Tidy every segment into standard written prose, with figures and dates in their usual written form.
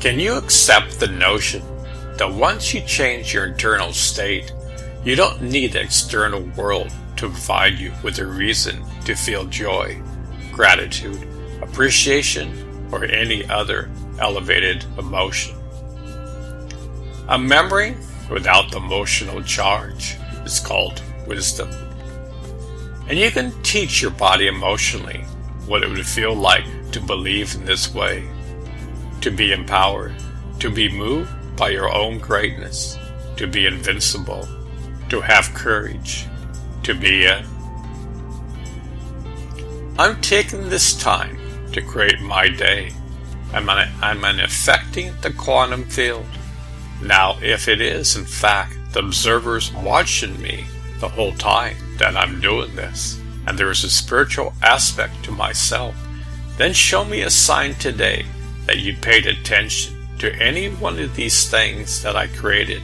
Can you accept the notion that once you change your internal state, you don't need the external world to provide you with a reason to feel joy, gratitude, appreciation, or any other elevated emotion? A memory without the emotional charge is called wisdom. And you can teach your body emotionally what it would feel like to believe in this way, to be empowered, to be moved by your own greatness, to be invincible, to have courage, to be it. I'm taking this time to create my day. I'm affecting the quantum field. Now, if it is, in fact, the observers watching me the whole time that I'm doing this, and there is a spiritual aspect to myself, then show me a sign today that you paid attention to any one of these things that I created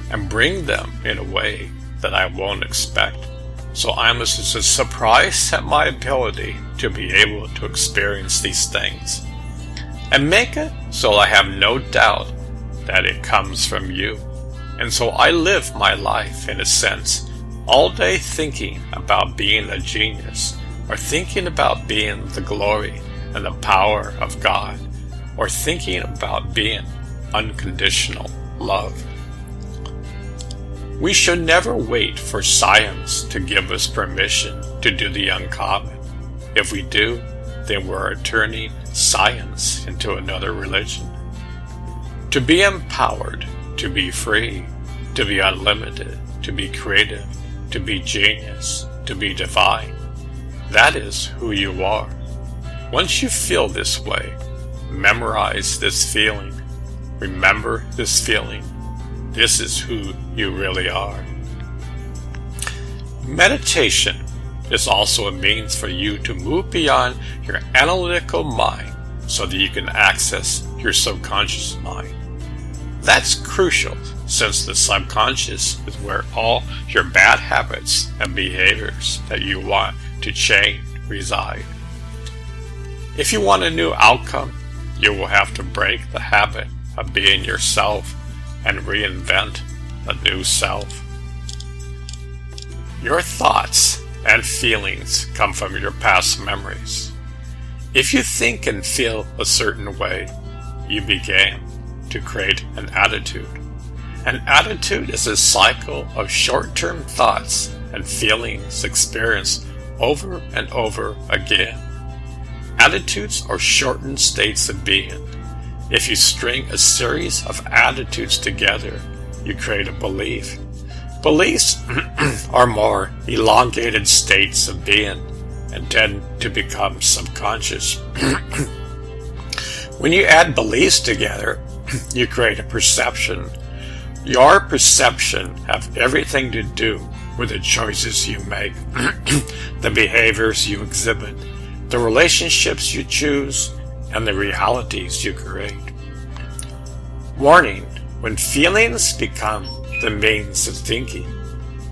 and bring them in a way that I won't expect. So I'm as surprised at my ability to be able to experience these things. And make it so I have no doubt that it comes from you. And so I live my life, in a sense, all day thinking about being a genius, or thinking about being the glory and the power of God, or thinking about being unconditional love. We should never wait for science to give us permission to do the uncommon. If we do, then we're turning science into another religion. To be empowered, to be free, to be unlimited, to be creative, to be genius, to be divine, that is who you are. Once you feel this way, memorize this feeling. Remember this feeling. This is who you really are. Meditation is also a means for you to move beyond your analytical mind so that you can access your subconscious mind. That's crucial, since the subconscious is where all your bad habits and behaviors that you want to change reside. If you want a new outcome, you will have to break the habit of being yourself and reinvent a new self. Your thoughts and feelings come from your past memories. If you think and feel a certain way, you begin to create an attitude. An attitude is a cycle of short-term thoughts and feelings experienced over and over again. Attitudes are shortened states of being. If you string a series of attitudes together, you create a belief. Beliefs are more elongated states of being and tend to become subconscious. When you add beliefs together, you create a perception. Your perception has everything to do with the choices you make, the behaviors you exhibit, the relationships you choose, and the realities you create. Warning: when feelings become the means of thinking,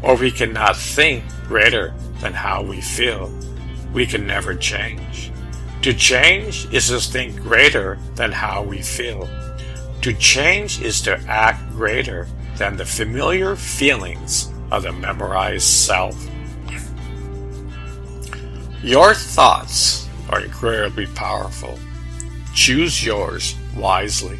or we cannot think greater than how we feel, we can never change. To change is to think greater than how we feel. To change is to act greater than the familiar feelings of the memorized self. Your thoughts are incredibly powerful. Choose yours wisely.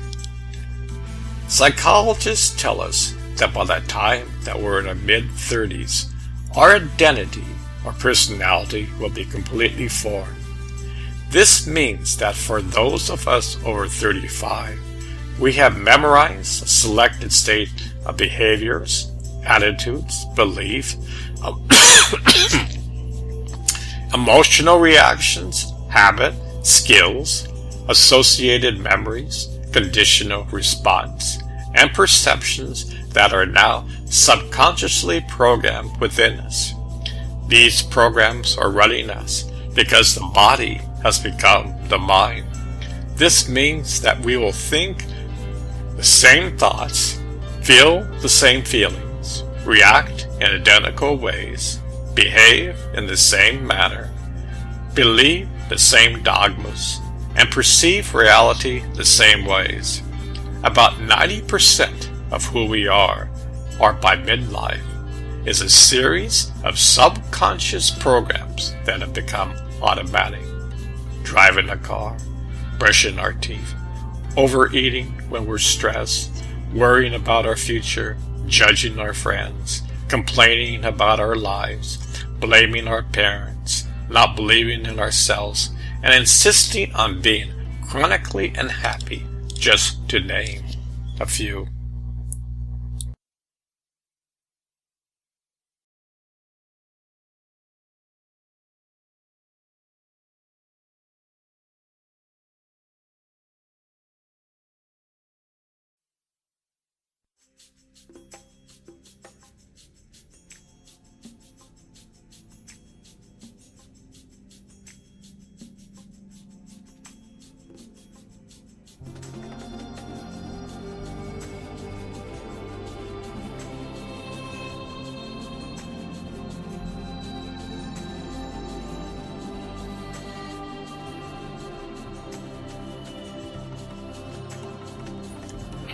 Psychologists tell us that by the time that we're in our mid-30s, our identity or personality will be completely formed. This means that for those of us over 35, we have memorized a selected state of behaviors, attitudes, beliefs, emotional reactions, habit, skills, associated memories, conditional response, and perceptions that are now subconsciously programmed within us. These programs are running us because the body has become the mind. This means that we will think the same thoughts, feel the same feelings, react in identical ways, behave in the same manner, believe the same dogmas, and perceive reality the same ways. About 90% of who we are by midlife, is a series of subconscious programs that have become automatic. Driving a car, brushing our teeth, overeating when we're stressed, worrying about our future, judging our friends, complaining about our lives, blaming our parents, not believing in ourselves, and insisting on being chronically unhappy, just to name a few.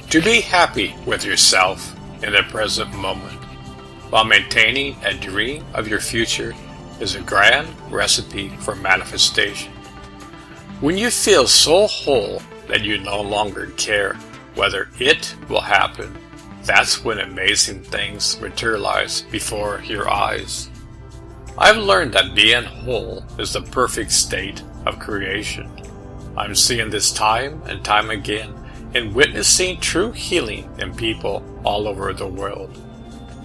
To be happy with yourself in the present moment while maintaining a dream of your future is a grand recipe for manifestation. When you feel so whole that you no longer care whether it will happen, that's when amazing things materialize before your eyes. I've learned that being whole is the perfect state of creation. I'm seeing this time and time again in witnessing true healing in people all over the world.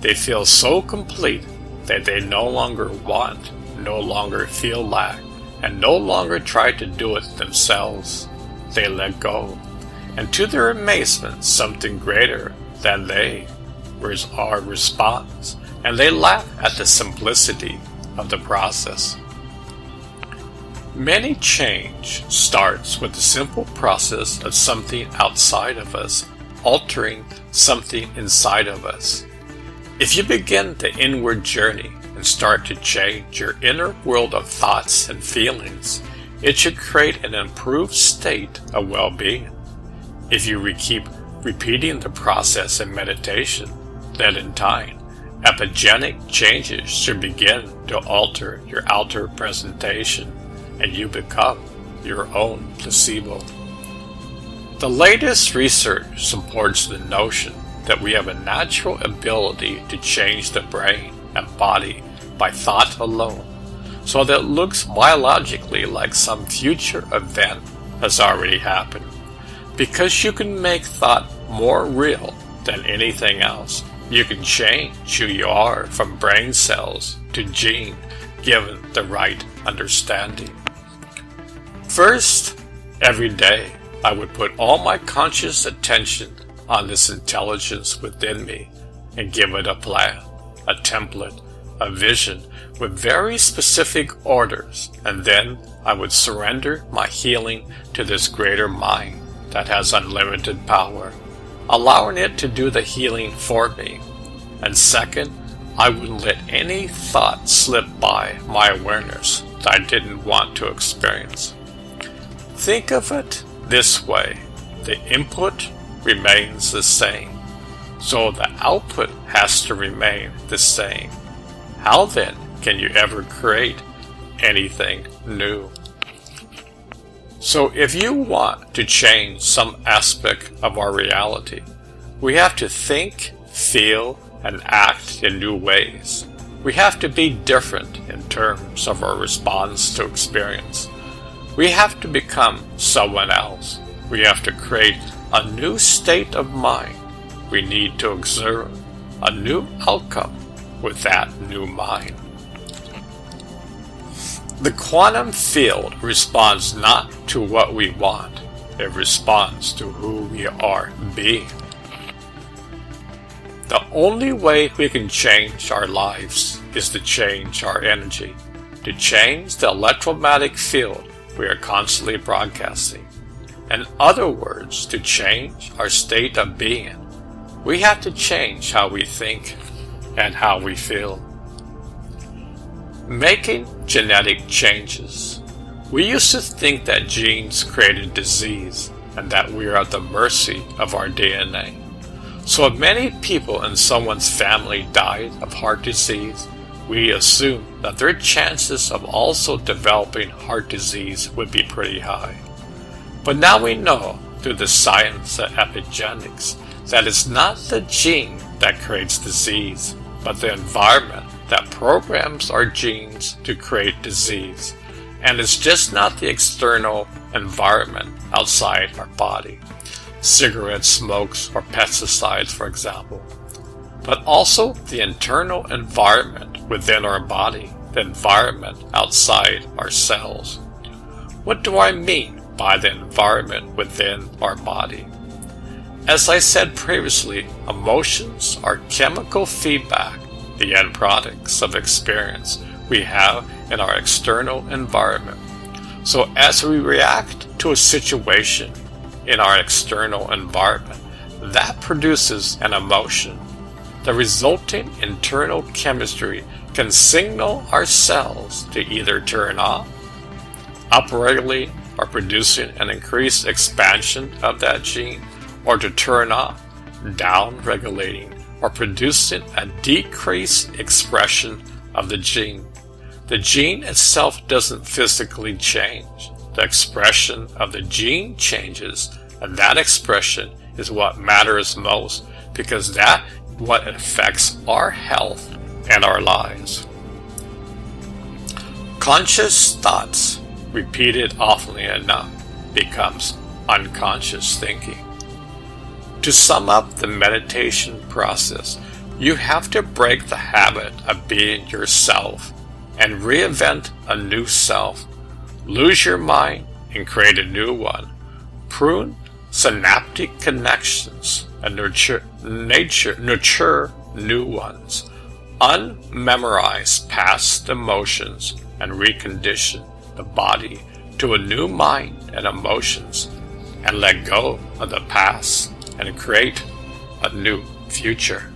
They feel so complete that they no longer want, no longer feel lack, and no longer try to do it themselves. They let go, and to their amazement, something greater than they responds, and they laugh at the simplicity of the process. Many change starts with the simple process of something outside of us altering something inside of us. If you begin the inward journey and start to change your inner world of thoughts and feelings, it should create an improved state of well-being. If you keep repeating the process in meditation, then in time, epigenetic changes should begin to alter your outer presentation, and you become your own placebo. The latest research supports the notion that we have a natural ability to change the brain and body by thought alone, so that it looks biologically like some future event has already happened. Because you can make thought more real than anything else, you can change who you are from brain cells to gene, given the right understanding. First, every day, I would put all my conscious attention on this intelligence within me and give it a plan, a template, a vision with very specific orders, and then I would surrender my healing to this greater mind that has unlimited power, allowing it to do the healing for me. And second, I wouldn't let any thought slip by my awareness that I didn't want to experience. Think of it this way: the input remains the same, so the output has to remain the same. How then can you ever create anything new? So if you want to change some aspect of our reality, we have to think, feel, and act in new ways. We have to be different in terms of our response to experience. We have to become someone else. We have to create a new state of mind. We need to observe a new outcome with that new mind. The quantum field responds not to what we want, It responds to who we are being. The only way we can change our lives is to change our energy, to change the electromagnetic field we are constantly broadcasting. In other words, to change our state of being, we have to change how we think and how we feel. Making genetic changes. We used to think that genes created disease and that we are at the mercy of our DNA. So if many people in someone's family died of heart disease, we assumed that their chances of also developing heart disease would be pretty high. But now we know through the science of epigenetics that it's not the gene that creates disease, but the environment that programs our genes to create disease. And it's just not the external environment outside our body, cigarette smokes or pesticides, for example, but also the internal environment within our body, the environment outside our cells. What do I mean by the environment within our body? As I said previously, emotions are chemical feedback, the end products of experience we have in our external environment. So as we react to a situation in our external environment, that produces an emotion. The resulting internal chemistry can signal our cells to either turn off, upregulate or producing an increased expansion of that gene, or to turn off, down-regulating or producing a decreased expression of the gene. The gene itself doesn't physically change. The expression of the gene changes, and that expression is what matters most because that's what affects our health and our lives. Conscious thoughts, repeated often enough, becomes unconscious thinking. To sum up the meditation process, you have to break the habit of being yourself and reinvent a new self. Lose your mind and create a new one. Prune synaptic connections and nurture new ones. Unmemorize past emotions and recondition the body to a new mind and emotions, and let go of the past and create a new future.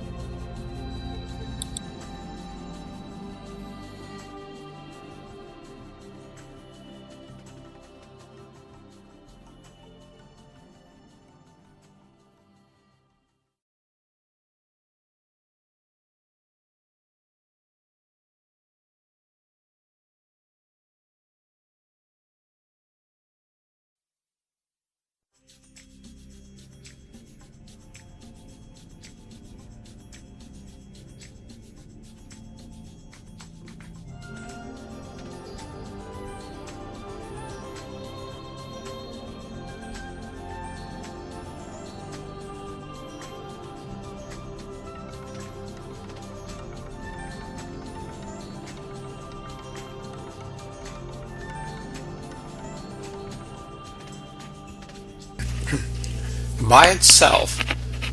By itself,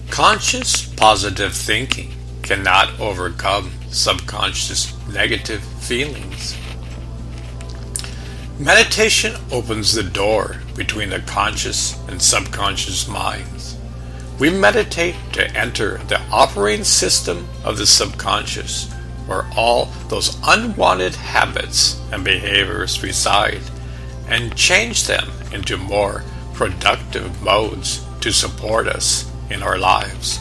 conscious positive thinking cannot overcome subconscious negative feelings. Meditation opens the door between the conscious and subconscious minds. We meditate to enter the operating system of the subconscious, where all those unwanted habits and behaviors reside, and change them into more productive modes to support us in our lives.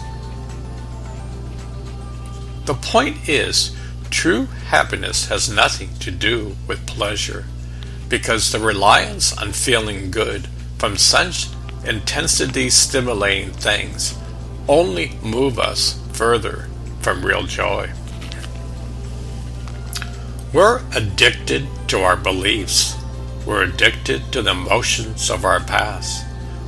The point is, true happiness has nothing to do with pleasure, because the reliance on feeling good from such intensity-stimulating things only move us further from real joy. We're addicted to our beliefs. We're addicted to the emotions of our past.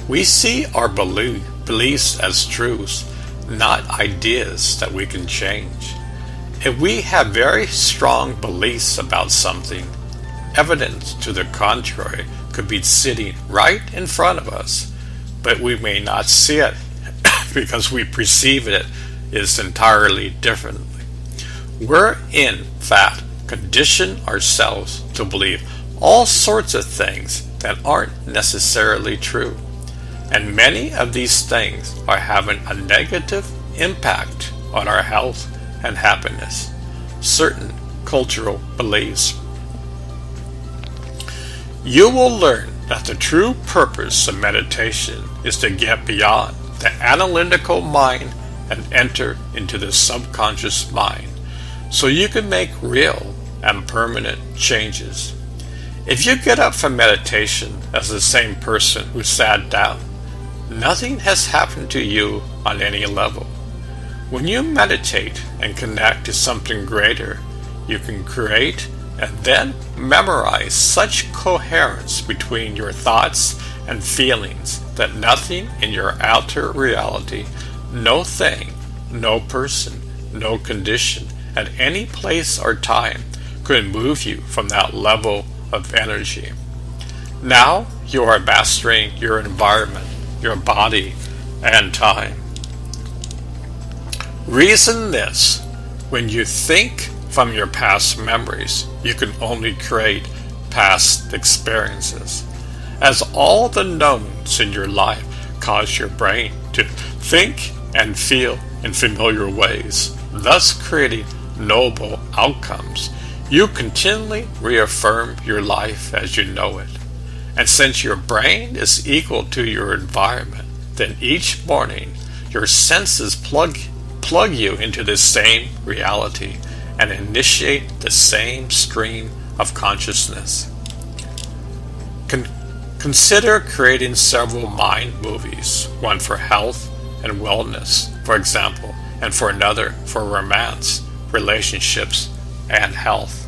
We see our beliefs as truths, not ideas that we can change. If we have very strong beliefs about something, evidence to the contrary could be sitting right in front of us, but we may not see it because we perceive it as entirely differently. We're in fact condition ourselves to believe all sorts of things that aren't necessarily true. And many of these things are having a negative impact on our health and happiness. Certain cultural beliefs. You will learn that the true purpose of meditation is to get beyond the analytical mind and enter into the subconscious mind, so you can make real and permanent changes. If you get up from meditation as the same person who sat down, nothing has happened to you on any level. When you meditate and connect to something greater, you can create and then memorize such coherence between your thoughts and feelings that nothing in your outer reality, no thing, no person, no condition, at any place or time could move you from that level of energy. Now you are mastering your environment, your body, and time. Reason this: when you think from your past memories, you can only create past experiences, as all the knowns in your life cause your brain to think and feel in familiar ways, thus creating noble outcomes. You continually reaffirm your life as you know it. And since your brain is equal to your environment, then each morning your senses plug you into the same reality and initiate the same stream of consciousness. Consider creating several mind movies, one for health and wellness, for example, and for another for romance, relationships, and health.